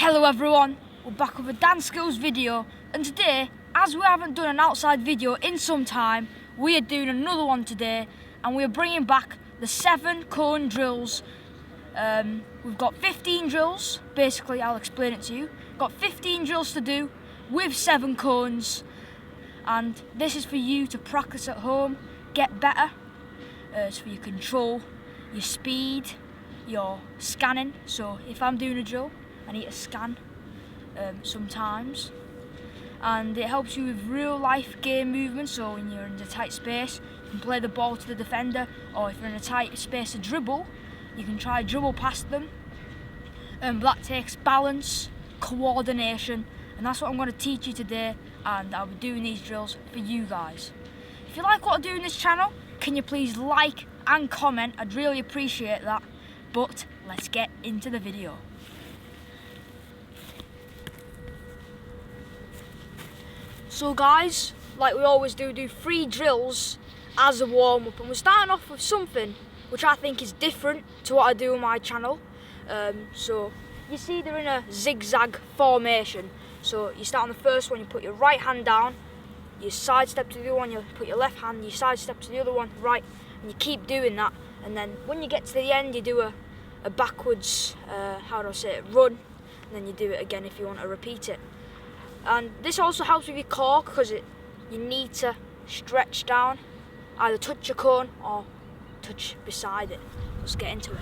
Hello everyone, we're back with a dance skills video, and today, as we haven't done an outside video in some time, we are doing another one today, and we are bringing back the 7 cone drills. We've got 15 drills, basically I'll explain it to you. Got 15 drills to do with 7 cones, and this is for you to practice at home, get better. It's for your control, your speed, your scanning. So if I'm doing a drill, I need to scan sometimes, and it helps you with real life game movement. So when you're in a tight space, you can play the ball to the defender, or if you're in a tight space to dribble, you can try dribble past them. That takes balance, coordination, and that's what I'm going to teach you today, and I'll be doing these drills for you guys. If you like what I do in this channel, can you please like and comment? I'd really appreciate that. But let's get into the video. So guys, like we always do 3 drills as a warm-up, and we're starting off with something which I think is different to what I do on my channel. So you see they're in a zigzag formation. So you start on the first one, you put your right hand down, you sidestep to the other one, you put your left hand, you sidestep to the other one, right, and you keep doing that. And then when you get to the end, you do a backwards, run, and then you do it again if you want to repeat it. And this also helps with your core, because you need to stretch down, either touch your cone or touch beside it. Let's get into it.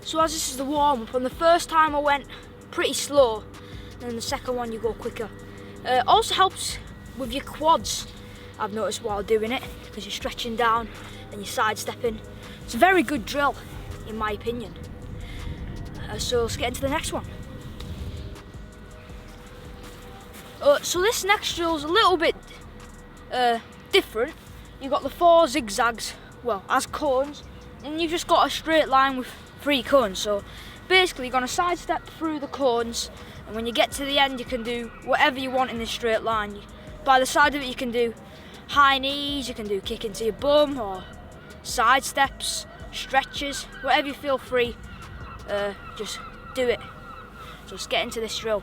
So as this is the warm-up, on the first time I went pretty slow, and the second one you go quicker. Also helps with your quads, I've noticed while doing it, because you're stretching down and you're sidestepping. It's a very good drill, in my opinion. So let's get into the next one. So this next drill is a little bit different. You've got the 4 zigzags, well, as cones, and you've just got a straight line with 3 cones. So basically you're going to sidestep through the cones, and when you get to the end you can do whatever you want in this straight line. By the side of it you can do high knees, you can do kick into your bum, or side steps, stretches, whatever you feel free, just do it. So let's get into this drill.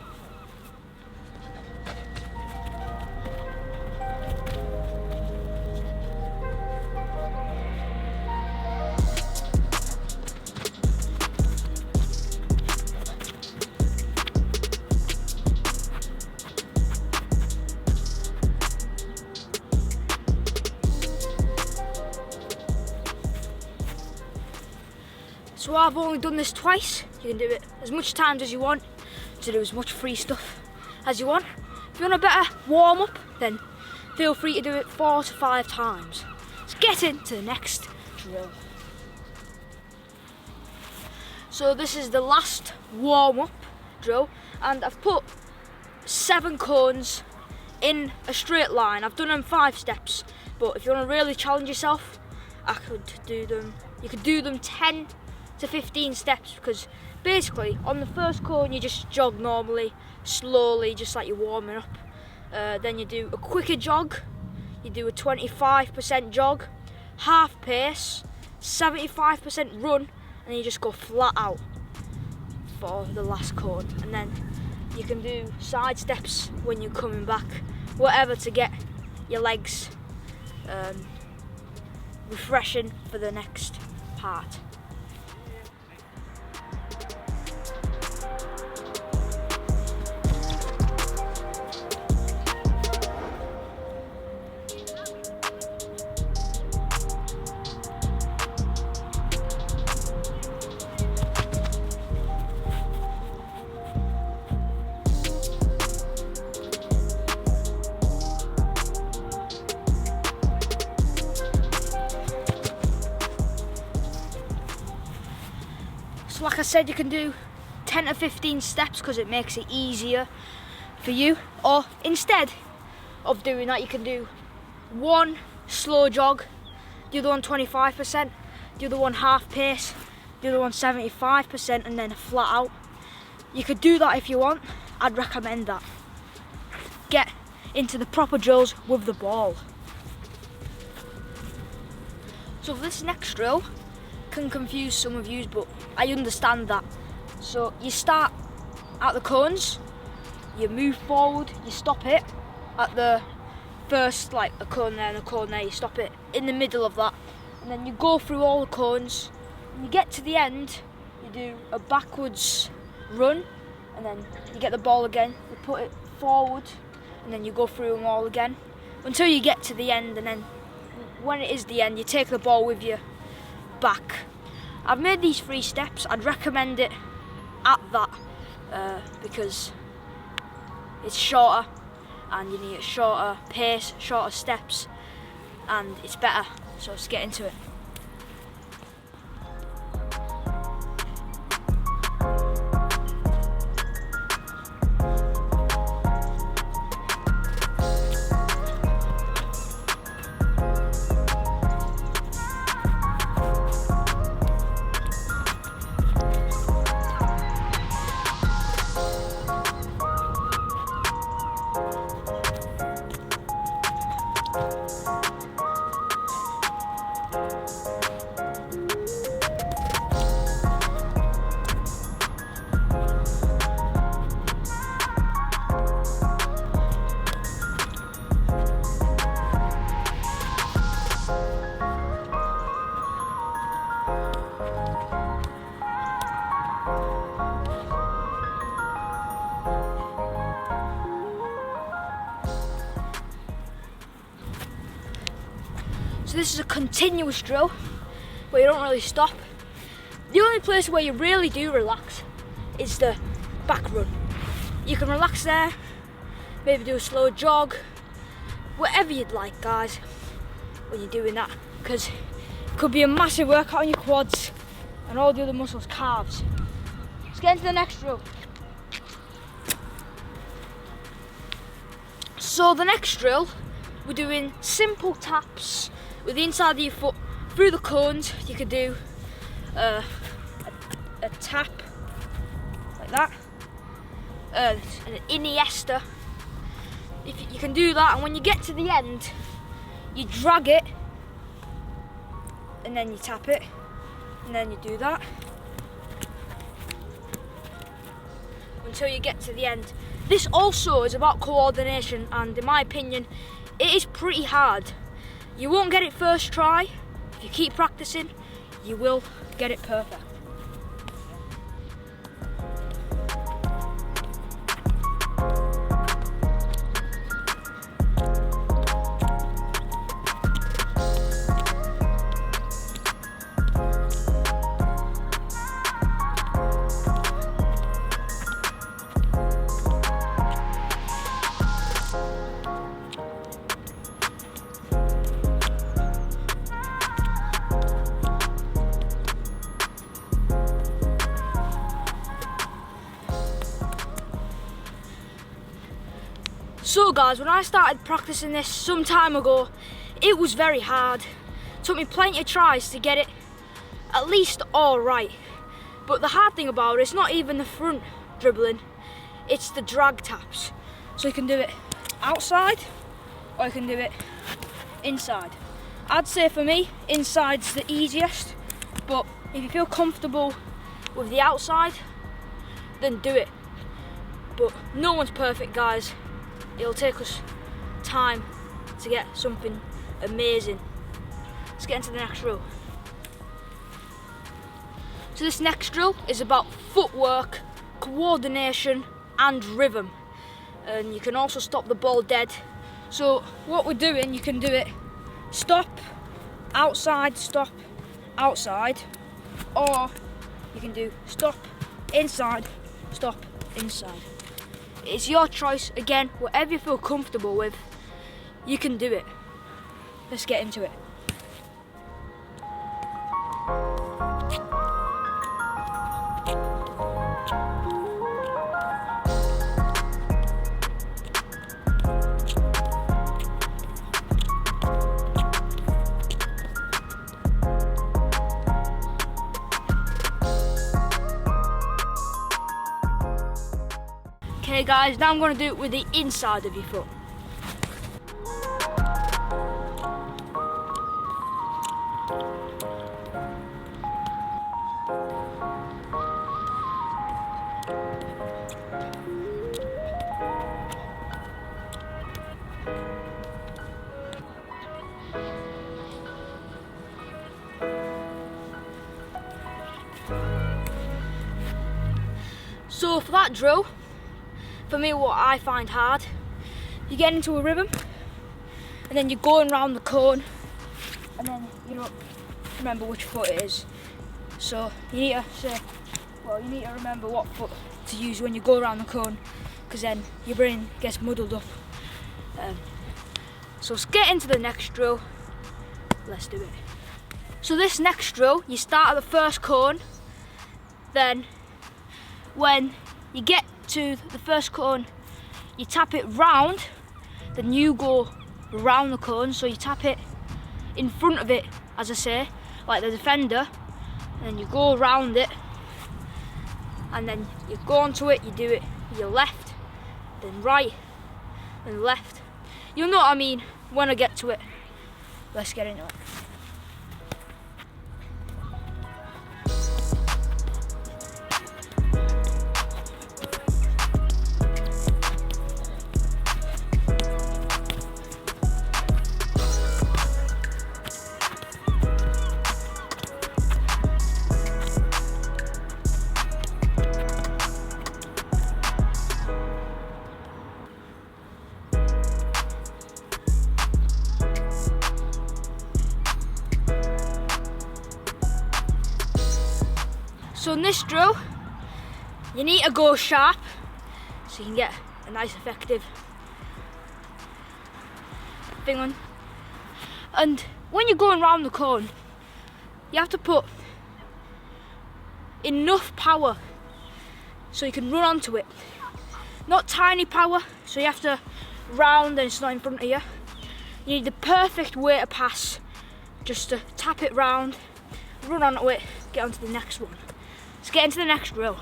So I've only done this twice. You can do it as much times as you want, to do as much free stuff as you want. If you want a better warm up, then feel free to do it 4 to 5 times. Let's get into the next drill. So this is the last warm up drill, and I've put 7 cones in a straight line. I've done them 5 steps, but if you want to really challenge yourself, you could do them 10 to 15 steps, because basically on the first cone you just jog normally, slowly, just like you're warming up. Then you do a quicker jog, you do a 25% jog, half pace, 75% run, and you just go flat out for the last cone. And then you can do side steps when you're coming back, whatever, to get your legs refreshing for the next part. So like I said, you can do 10 to 15 steps because it makes it easier for you. Or instead, of doing that. You can do one slow jog, the other one 25%, the other one half pace, the other one 75%, and then flat out. You could do that if you want. I'd recommend that. Get into the proper drills with the ball. So this next drill can confuse some of you, but I understand that. So you start at the cones, you move forward, you stop it at the first, like a cone there and a cone there, you stop it in the middle of that, and then you go through all the cones. When you get to the end, you do a backwards run, and then you get the ball again, you put it forward, and then you go through them all again until you get to the end, and then when it is the end, you take the ball with you back. I've made these 3 steps. I'd recommend it at that because it's shorter and you need a shorter pace, shorter steps, and it's better. So let's get into it. So this is a continuous drill where you don't really stop. The only place where you really do relax is the back run. You can relax there, maybe do a slow jog, whatever you'd like, guys, when you're doing that, because it could be a massive workout on your quads and all the other muscles, calves. Let's get into the next drill. So the next drill, we're doing simple taps with the inside of your foot through the cones. You could do a tap like that, an Iniesta. You can do that, and when you get to the end, you drag it, and then you tap it, and then you do that until you get to the end. This also is about coordination, and in my opinion, it is pretty hard. You won't get it first try. If you keep practicing, you will get it perfect. So guys, when I started practicing this some time ago, it was very hard. It took me plenty of tries to get it at least all right. But the hard thing about it's not even the front dribbling, it's the drag taps. So you can do it outside or you can do it inside. I'd say for me, inside's the easiest, but if you feel comfortable with the outside, then do it. But no one's perfect, guys. It'll take us time to get something amazing. Let's get into the next drill. So this next drill is about footwork, coordination and rhythm. And you can also stop the ball dead. So what we're doing, you can do it stop, outside, stop, outside. Or you can do stop, inside, stop, inside. It's your choice. Again, whatever you feel comfortable with, you can do it. Let's get into it. Okay guys, now I'm going to do it with the inside of your foot. So for that drill, for me what I find hard, you get into a rhythm and then you're going around the cone and then you don't remember which foot it is. So you need to remember what foot to use when you go around the cone, because then your brain gets muddled up. So let's get into the next drill. Let's do it. So this next drill, you start at the first cone, then when you get to the first cone, you tap it round, then you go around the cone, so you tap it in front of it, as I say, like the defender, and then you go around it, and then you go onto it, you do it with your left, then right, then left. You'll know what I mean when I get to it. Let's get into it. So in this drill, you need to go sharp so you can get a nice effective thing on. And when you're going around the cone, you have to put enough power so you can run onto it. Not tiny power, so you have to round and it's not in front of you. You need the perfect way to pass, just to tap it round, run onto it, get onto the next one. Let's get into the next drill.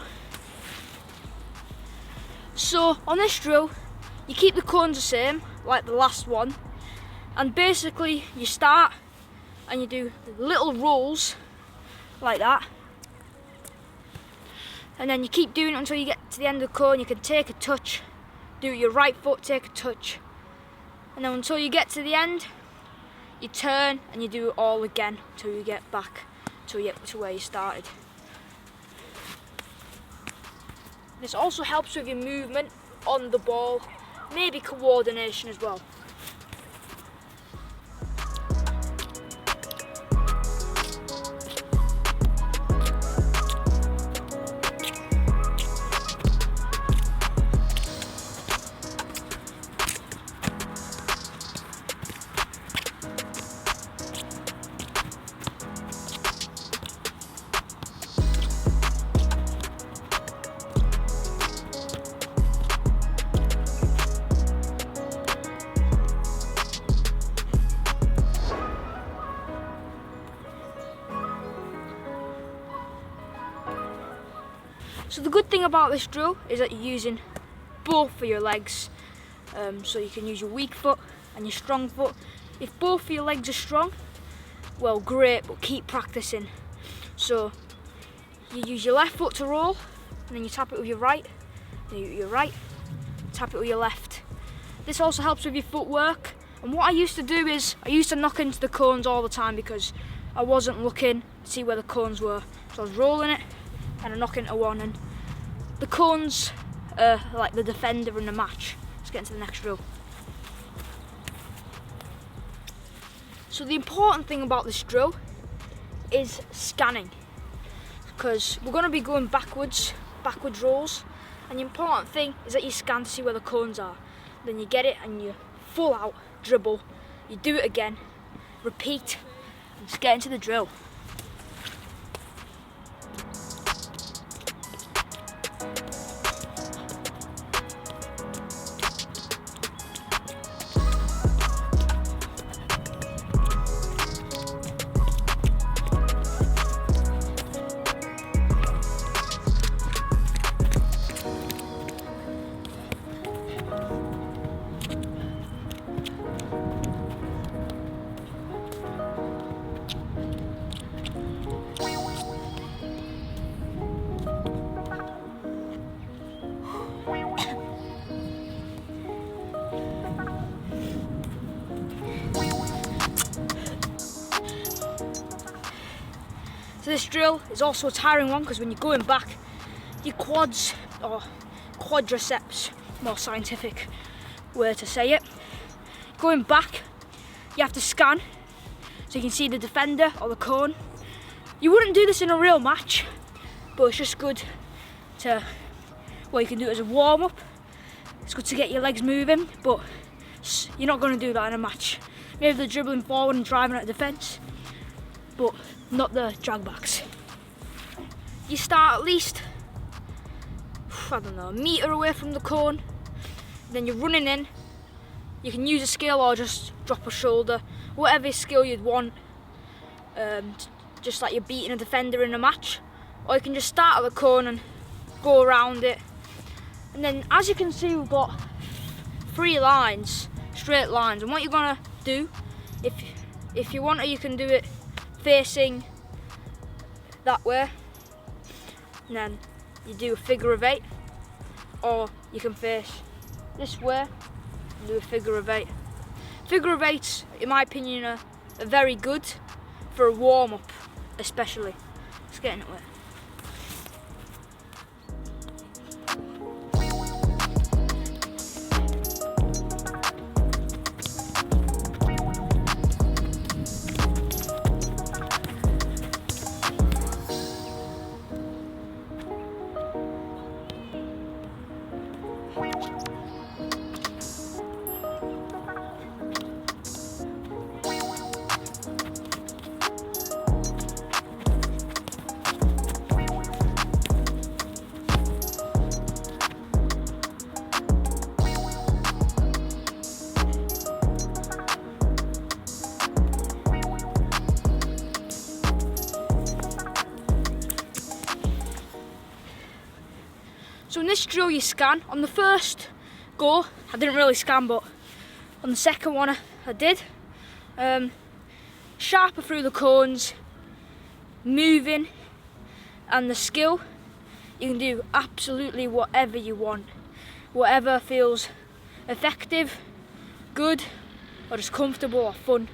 So on this drill, you keep the cones the same, like the last one, and basically you start and you do the little rolls like that, and then you keep doing it until you get to the end of the cone. You can take a touch, do your right foot, take a touch, and then until you get to the end, you turn and you do it all again until you get back to where you started. This also helps with your movement on the ball, maybe coordination as well. So the good thing about this drill is that you're using both of your legs. So you can use your weak foot and your strong foot. If both of your legs are strong, well great, but keep practicing. So you use your left foot to roll, and then you tap it with your right, then your right, tap it with your left. This also helps with your footwork. And what I used to do is, I used to knock into the cones all the time because I wasn't looking to see where the cones were. So I was rolling it, and I knock into one, and the cones are like the defender in the match. Let's get into the next drill. So the important thing about this drill is scanning, because we're going to be going backwards rolls, and the important thing is that you scan to see where the cones are. Then you get it and you full out dribble, you do it again, repeat, and just get into the drill. this drill is also a tiring one because when you're going back, your quads, or quadriceps, more scientific way to say it, going back, you have to scan so you can see the defender or the cone. You wouldn't do this in a real match, but it's just good to, well, you can do it as a warm-up. It's good to get your legs moving, but you're not going to do that in a match. Maybe the dribbling forward and driving at defence, but not the drag backs. You start at least, I don't know, a metre away from the cone, then you're running in. You can use a skill or just drop a shoulder, whatever skill you'd want, just like you're beating a defender in a match. Or you can just start at the cone and go around it. And then as you can see, we've got 3 lines, straight lines. And what you're gonna do, if you want to, you can do it facing that way. And then you do a figure of 8. Or you can face this way and do a figure of 8. Figure of 8s, in my opinion, are very good for a warm-up, especially. Let's get into it. So in this drill you scan. On the first go, I didn't really scan, but on the second one I did. Sharper through the cones, moving, and the skill, you can do absolutely whatever you want. Whatever feels effective, good, or just comfortable or fun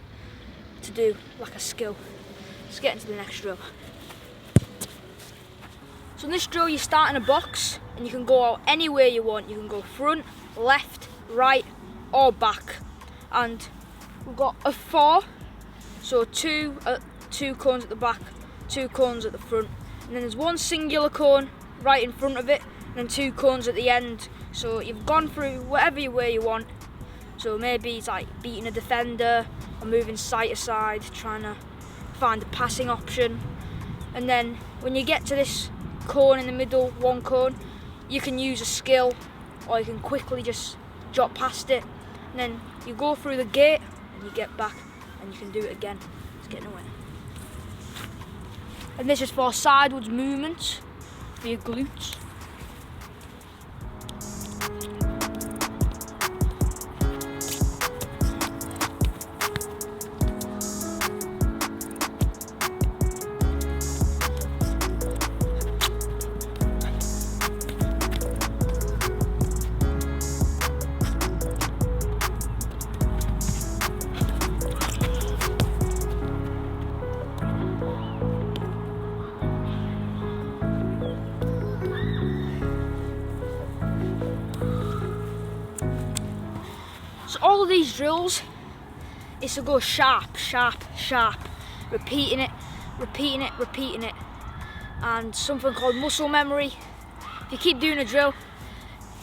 to do, like a skill. Let's get into the next drill. So in this drill you start in a box and you can go out any way you want. You can go front, left, right or back. And we've got a 4, so two cones at the back, 2 cones at the front. And then there's one singular cone right in front of it and then 2 cones at the end. So you've gone through whatever way you want. So maybe it's like beating a defender or moving side to side, trying to find a passing option. And then when you get to this cone in the middle, 1 cone, you can use a skill or you can quickly just jot past it. And then you go through the gate and you get back and you can do it again. It's getting away. And this is for sideways movements for your glutes. So all of these drills is to go sharp, sharp, sharp, repeating it, repeating it, repeating it. And something called muscle memory. If you keep doing a drill,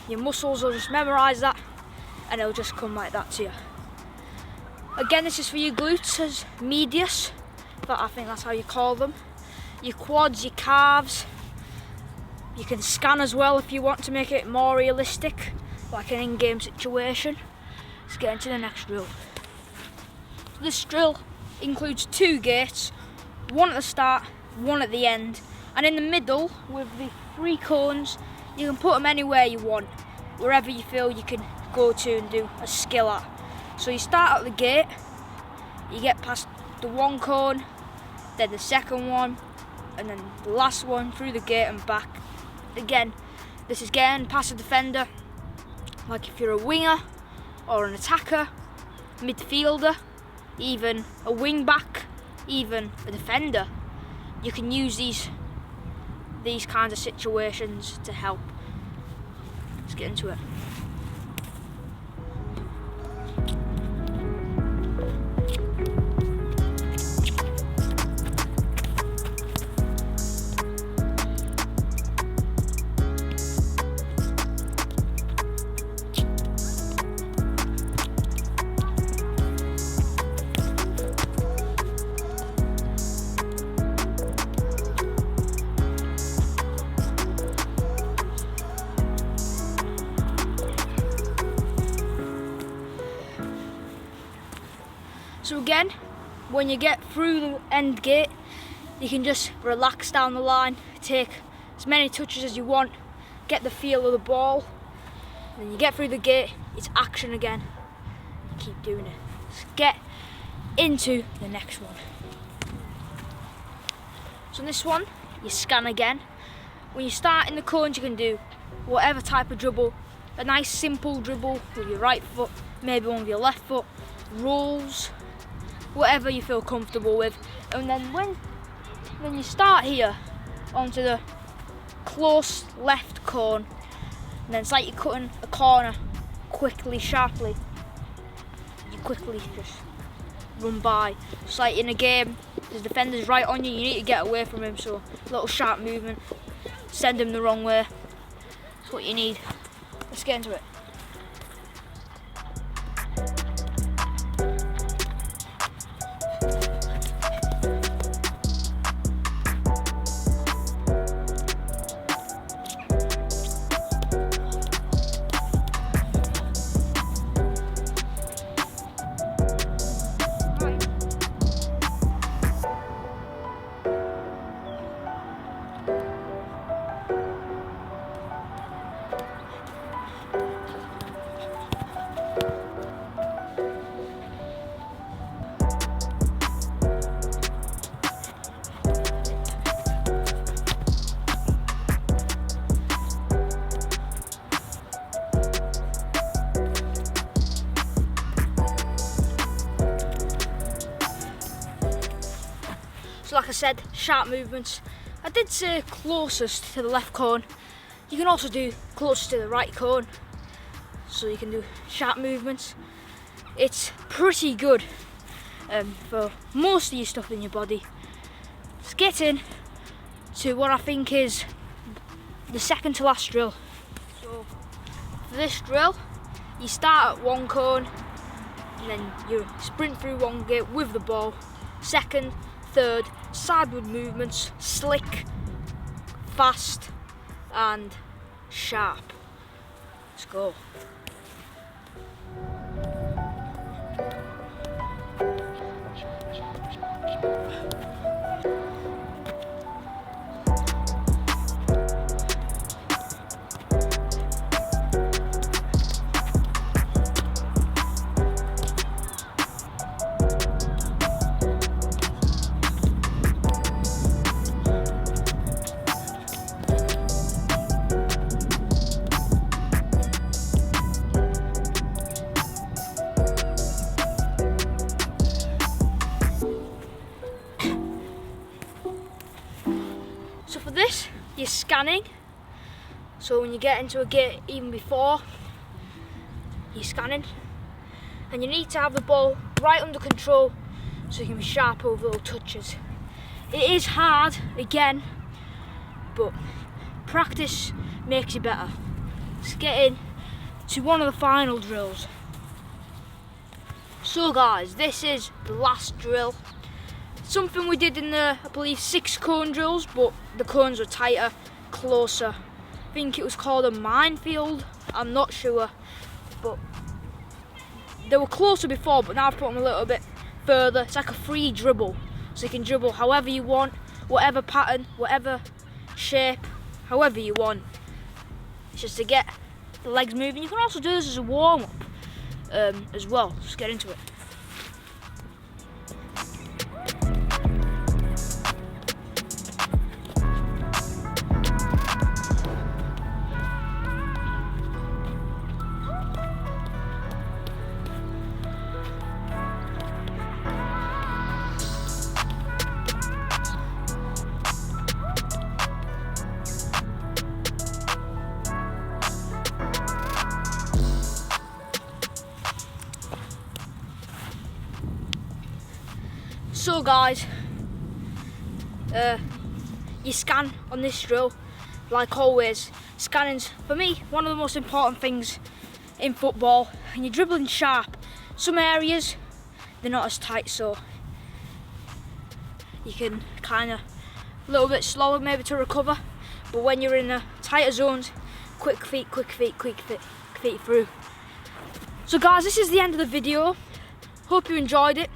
your muscles will just memorise that and it'll just come like that to you. Again, this is for your glutes as medius, but I think that's how you call them. Your quads, your calves. You can scan as well if you want to make it more realistic, like an in-game situation. Let's get into the next drill. This drill includes 2 gates, 1 at the start, 1 at the end, and in the middle with the 3 cones, you can put them anywhere you want, wherever you feel you can go to and do a skill at. So you start at the gate, you get past the 1 cone, then the second one, and then the last one through the gate and back. Again, this is getting past a defender, like if you're a winger or an attacker, midfielder, even a wing back, even a defender. you can use these kinds of situations to help. Let's get into it. So again, when you get through the end gate, you can just relax down the line, take as many touches as you want, get the feel of the ball. Then you get through the gate, it's action again. Keep doing it. Let's get into the next one. So in this one, you scan again. When you start in the cones, you can do whatever type of dribble. A nice simple dribble with your right foot, maybe one with your left foot, rolls, whatever you feel comfortable with. And then when you start here onto the close left cone, and then it's like you're cutting a corner quickly, sharply. You quickly just run by. It's like in a game, the defender's right on you, you need to get away from him, so a little sharp movement, send him the wrong way. That's what you need. Let's get into it. So like I said, sharp movements. I did say closest to the left cone. You can also do closest to the right cone. So you can do sharp movements. It's pretty good for most of your stuff in your body. Let's get in to what I think is the second to last drill. So for this drill, you start at one cone and then you sprint through one gate with the ball. Second, third, sideward movements, slick, fast and sharp. Let's go. So for this, you're scanning. So when you get into a gate, even before, you're scanning. And you need to have the ball right under control so you can be sharp over little touches. It is hard, again, but practice makes you better. Let's get in to one of the final drills. So guys, this is the last drill. Something we did in the, I believe, 6 cone drills, but the cones were tighter, closer. I think it was called a minefield, I'm not sure. But they were closer before, but now I've put them a little bit further. It's like a free dribble, so you can dribble however you want, whatever pattern, whatever shape, however you want. It's just to get the legs moving. You can also do this as a warm-up as well. Let's get into it. So guys, you scan on this drill, like always. Scanning's, for me, one of the most important things in football, and you're dribbling sharp. Some areas, they're not as tight, so you can kind of a little bit slower maybe to recover, but when you're in the tighter zones, quick feet through. So guys, this is the end of the video. Hope you enjoyed it.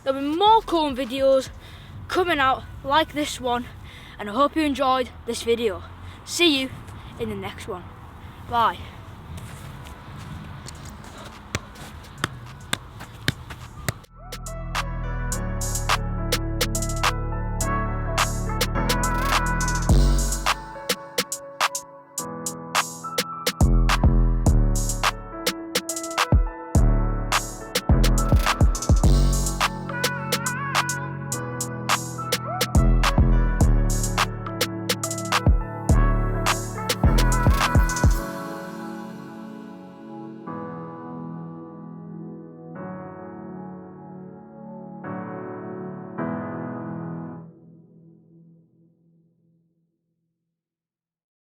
There'll be more cool videos coming out like this one, and I hope you enjoyed this video. See you in the next one. Bye.